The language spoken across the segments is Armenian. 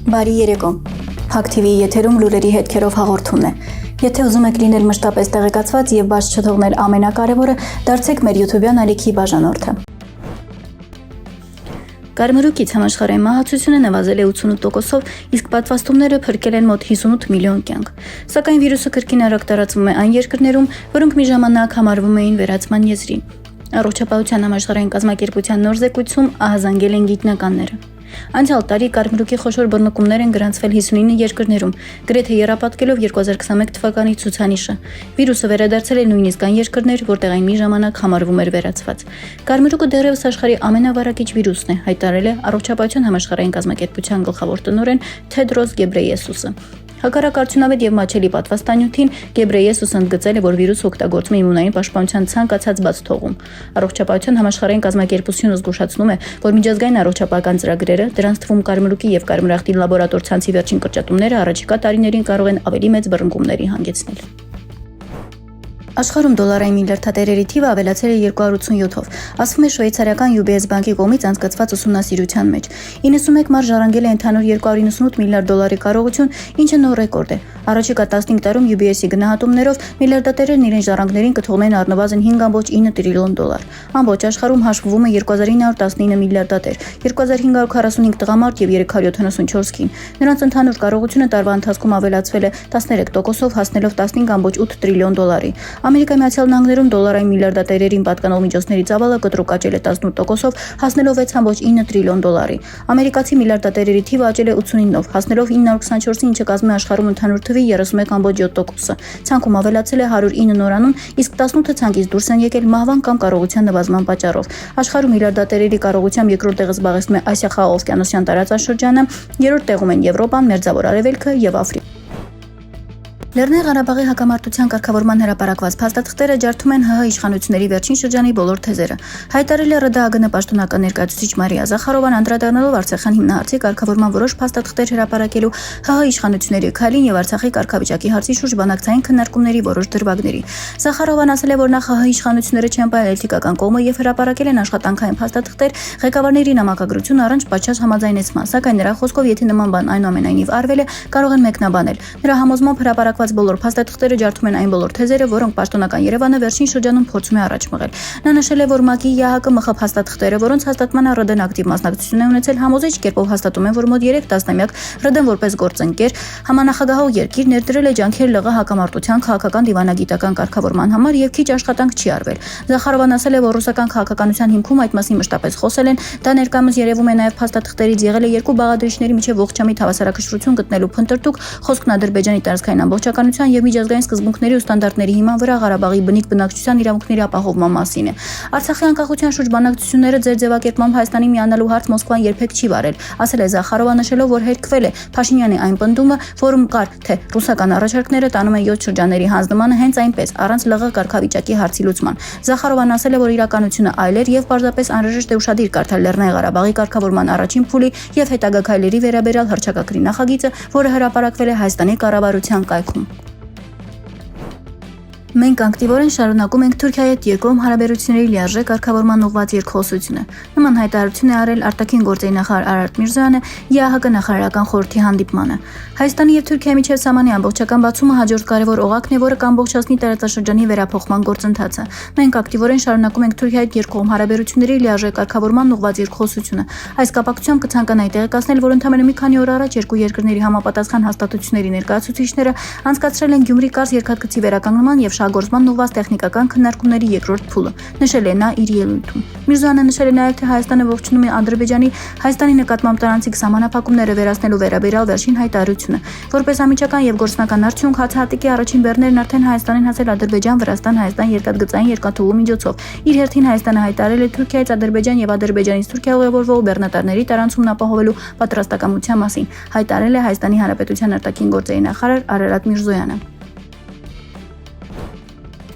Բարի երեկո, Փակ TV եթերում լուրերի հետքերով հաղորդումն է։ Եթե ուզում եք լինել մշտապես տեղեկացված եւ բաց չթողնել ամենակարևորը, դարձեք մեր YouTube-յան ալիքի բաժանորդը։ Կարմրուկից համաշխարհային մահացությունը նվազել է 88%-ով, իսկ պատվաստումները փրկել են մոտ 58 միլիոն կյանք։ Սակայն վիրուսը կրկին արագ տարածվում է այն երկրներում, որոնք մի ժամանակ համարվում էին վերացման եզրին։ Առողջապահության համաշխարհային կազմակերպության նոր զեկույցում ահազանգել են գիտնականները։ Անցյալ տարի կարմրուկի խոշոր բռնկումներ են գրանցվել 59 երկրներում, գրեթե եռապատկելով 2021 թվականի ցուցանիշը։ Վիրուսը վերադարձել է նույնիսկ այն երկրներ, որտեղ այն մի ժամանակ համարվում էր վերացված։ Կարմրուկը դեռևս աշխարհի ամենավարակիչ վիրուսն է, հայտարարել է Առողջապահության համաշխարհային կազմակերպության գլխավոր տնօրեն Թեդրոս Գեբրեյեսուսը։ Հակառակ արդյունավետ եւ մաչելի պատվաստանյութին Գեբրեյեսուսը ընդգծել է, որ վիրուսը օգտագործում է իմունային պաշտպանության ցանկացած բաց թողում։ Առողջապահության համաշխարհային կազմակերպությունը զգուշացնում է, որ միջազգային առողջապահական ծրագրերը, դրանց թվում կարմրուկի եւ կարմրախտի լաբորատոր ցանցի վերջին կրճատումները առաջիկա տարիներին կարող են ավելի մեծ բռնկումների հանգեցնել։ Աշխարհում դոլարային միլիարդատերերի թիվը ավելացել է 287-ով, ասվում է շվեյցարիական UBS բանկի կողմից անցկացված ուսումնասիրության մեջ։ 91 մարդ ժառանգել է ընդհանուր 298 միլիարդ դոլարի կարողություն, ինչը նոր ռեկորդ է։ Առաջիկա 15 տարում UBS-ի գնահատումներով միլիարդատերերն իրենց ժառանգներին կթողնեն առնվազն 5.9 տրիլիոն դոլար։ Ամբողջ աշխարհում հաշվվում է 2919 միլիարդատեր, 2545 տղամարդ եւ 374 կին։ Նրանց ընդհանուր կարողությունը տարվա ընթացքում ավելացվել է 13%-ով, հասնելով 15.8 տրիլիոն դոլարի։ Ամերիկայի Միացյալ Նահանգներում դոլարային միլիարդատերերին պատկանող միջոցների ծավալը կտրուկ աճել է 18%-ով, հասնելով 6.9 տրիլիոն դոլարի։ Ամերիկացի միլիարդատերերի թիվը աճել է 89-ով, հասնելով 924-ի, ինչը կազմում է աշխարհում ընդհանուր թվի 31.7%-ը։ Ցանկում ավելացել է 109 նորանուն, իսկ 18 ցանկից դուրս են եկել մահվան կամ կարողության նվազման պատճառով։ Աշխարհում միլիարդատերերի կարողությամբ երկրորդ տեղը զբաղեցնում է Ասիա-Խաղաղօվկիանոսյան տարածաշրջանը, երրորդ տեղում են Եվրոպան, Մերձավոր Արևելքը եւ Աֆրիկան։ Լեռնային Ղարաբաղի հակամարտության կարգավորման հրապարակված փաստաթղթերը ջարդում են ՀՀ իշխանությունների վերջին շրջանի բոլոր թեզերը։ Հայտարարել է ՌԴԱԳՆ պաշտոնական ներկայացուցիչ Մարիա Զախարովան, անդրադառնալով Արցախյան հիմնահարցի կարգավորման որոշ փաստաթղթեր հրապարակելու ՀՀ իշխանությունների քայլին եւ Արցախի կարգավիճակի հարցի շուրջ բանակցային քննարկումների որոշ դրվագների։ Զախարովան ասել է, որ նախ ՀՀ իշխանությունները չեն պահել էթիկական կողմը եւ հրապարակել են աշխատանքային փաստաթղթեր ղեկավարների նամակագրություն առանց պատշաճ համաձայնեցման, սակայն նրա խոսքով, եթե նման բան այնուամենայնիվ արվել է, կարող են մեկնաբանել։ Նրա համոզմամբ հրապարակված բոլոր փաստաթղթերը ջարդում են այն բոլոր թեզերը, որոնք պաշտոնական Երևանը վերջին շրջանում փորձում է առաջ մղել։ Նա նշել է, որ ՄԱԿ-ի, ԵԱՀԿ, ՄԽ փաստաթղթերը, որոնց հաստատմանը ՌԴ-ն ակտիվ մասնակցություն է ունեցել, համոզիչ կերպով հաստատում են, որ մոտ 3 տասնամյակ ՌԴ-ն որպես գործընկեր, համանախագահող երկիր ներդրել է ջանքեր ԼՂ հակամարտության քաղաքական դիվանագիտական կարգավորման համար եւ քիչ աշխատանք չի արվել։ Զախարովան ասել է, որ ռուսական քաղաքականության հիմքում այդ մասին մշտապես խոսել են, դա ներկայումս երևում է նաեւ փաստաթղթերից եղել է երկու բաղադրիչների միջև ողջամիտ հավասարակշռություն գտնելու փնտրտուք, խոսքն Ադրբեջանի տարածքային ամբողջականության եւ միջազգային սկզբունքների ու ստանդարտների հիման վրա Ղարաբաղի բնիկ բնակչության իրավունքների ապահովման մասին է։ Արցախի անկախության շուրջ բանակցությունները ձեր ձևակերպմամբ Հայաստանի միանալու հարց Մոսկվան երբեք չի վարել, ասել է Զախարովան, նշելով, որ հերքվել է Փաշինյանի այն պնդումը, որում կար, թե ռուսական առաջարկները տանում են 7 շրջանների հանձնմանը հենց այնպես, առանց ԼՂ կարգավիճակի հարցի լուծման։ Զախարովան ասել է, որ իրականությունը այլ էր եւ պարզապես անհրաժեշտ է ուշադիր կարդալ Լեռնային Ղարաբաղի կարգավորման առաջին փուլի եւ հետագա քայլերի վերաբերյալ հռչակագրի նախագիծը, որը հրապարակվել է Հայաստանի կառավարության կայքում։ Մենք ակտիվորեն շարունակում ենք Թուրքիայի հետ երկկողմ հարաբերությունների լիարժեք կարգավորման ուղղված երկխոսությունը։ Նման հայտարարություն է արել արտաքին գործերի նախարար Արարատ Միրզոյանը ԵԱՀԿ նախարարական խորհրդի հանդիպմանը։ Հայաստանի եւ Թուրքիայի միջև սահմանի ամբողջական բացումը հաջորդ կարևոր օղակն է, որը կամբողջացնի տարածաշրջանի վերափոխման գործընթացը։ Մենք ակտիվորեն շարունակում ենք Թուրքիայի հետ երկկողմ հարաբերությունների լիարժեք կարգավորման ուղղված երկխոսությունը։ Այս կապակցությամբ կցանկանայի տեղեկացնել, որ ընդամենը մի քանի օր առաջ երկու երկրների համապատասխան հաստատությունների ներկայացուցիչները անցկացրել են Գյումրի-Կարս երկաթգծի վերականգնման եւ շահգործման ուղղված տեխնիկական քննարկումների երկրորդ փուլը, նշել է նա իր ելույթում։ Միրզոյանը նշել է նաև, թե Հայաստանը ողջունում է Ադրբեջանի Հայաստանի նկատմամբ տարանցիկ սահմանափակումները վերացնելու վերաբերյալ վերջին հայտարարությունը։ Որպես անմիջական եւ գործնական արդյունք հացահատիկի առաջին բեռներն արդեն Հայաստանին հասել Ադրբեջան, Վրաստան, Հայաստան երկաթգծային երկաթուղու միջոցով։ Իր հերթին Հայաստանը հայտարարել է Թուրքիայից Ադրբեջան եւ Ադրբեջանից Թուրքիա ուղևորվող բեռնատարների տարանցումն ապահովելու պատրաստակամության մասին, հայտարարել է Հայաստանի Հանրապետության արտաքին գործերի նախարար Արարատ Միրզոյանը։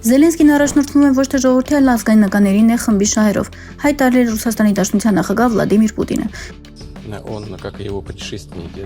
Զելենսկին առաջնորդվում է ոչ թե ժողովրդի, այլ ազգայնականների նեղ խմբի շահերով, հայտարարել Ռուսաստանի Դաշնության նախագահ Վլադիմիր Պուտինը։ Он, как и его предшественники,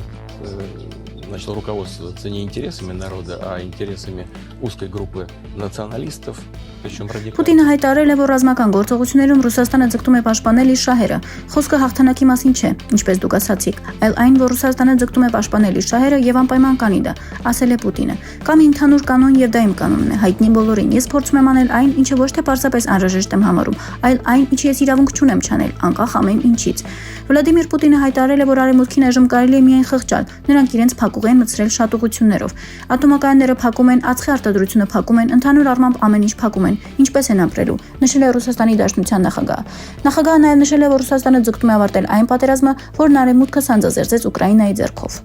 начал руководствоваться не интересами народа, а интересами узкой группы националистов, причем радикалов. Պուտինը հայտարարել է, որ ռազմական գործողություններում Ռուսաստանը ձգտում է պաշտպանել իր շահերը։ Խոսքը հաղթանակի մասին չէ, ինչպես դուք ասացիք, այլ այն, որ Ռուսաստանը ձգտում է պաշտպանել իր շահերը եւ անպայման կանի դա, ասել է Պուտինը։ Կամ ընդհանուր կանոն եւ դա իմ կանոնն է, հայտնի բոլորին։ Ես փորձում եմ անել այն, ինչը ոչ թե պարզապես անհրաժեշտ եմ համարում, այլ այն, ինչ ես իրավունք չունեմ չանել, անկախ ամեն ինչից։ Վլադիմիր Պուտինը հայտարարել է, որ արևմուտքին այժմ կարելի է միայն խղճալ, նրանք իրենց փակուղ են մտցրել շատ ուղղություններով։ Ատոմակայանները փակում են, ածխի արտադրությունը փակում են, ընդհանուր առմամբ ամեն ինչ փակում են, ինչպես են ապրելու, նշել է Ռուսաստանի Դաշնության նախագահը։ Նախագահը նաև նշել է, որ Ռուսաստանը ձգտում է ավարտել այն պատերազմը, որն արևմուտքը սանձազերծեց Ուկրաինայի ձեռքով։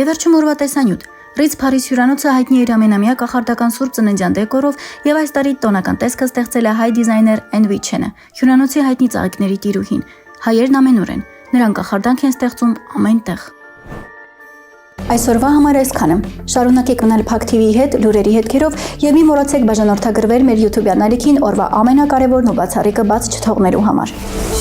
Եվ վերջում օրվա տեսանյութ։ Ritz Paris հյուրանոցը հայտնի է իր ամենամյա կախարդական սուրբ ծննդյան դեկորով եւ այս տարի տոնական տեսքը ստեղծել է հայ դիզայներ Envy Chen-ը, հյուրանոցի հայտնի ծաղիկների տիրուհին։ Հայերն ամենուր են, նրանք կախարդանք են ստեղծում ամենտեղ։ Այսօրվա համար այսքանը։ Շարունակեք մնալ Փակ TV-ի հետ, լուրերի հետքերով եւ մի մոռացեք բաժանորդագրվել մեր YouTube-յան ալիքին օրվա ամենակարևորն ու բացառիկը բաց չթողնելու համար։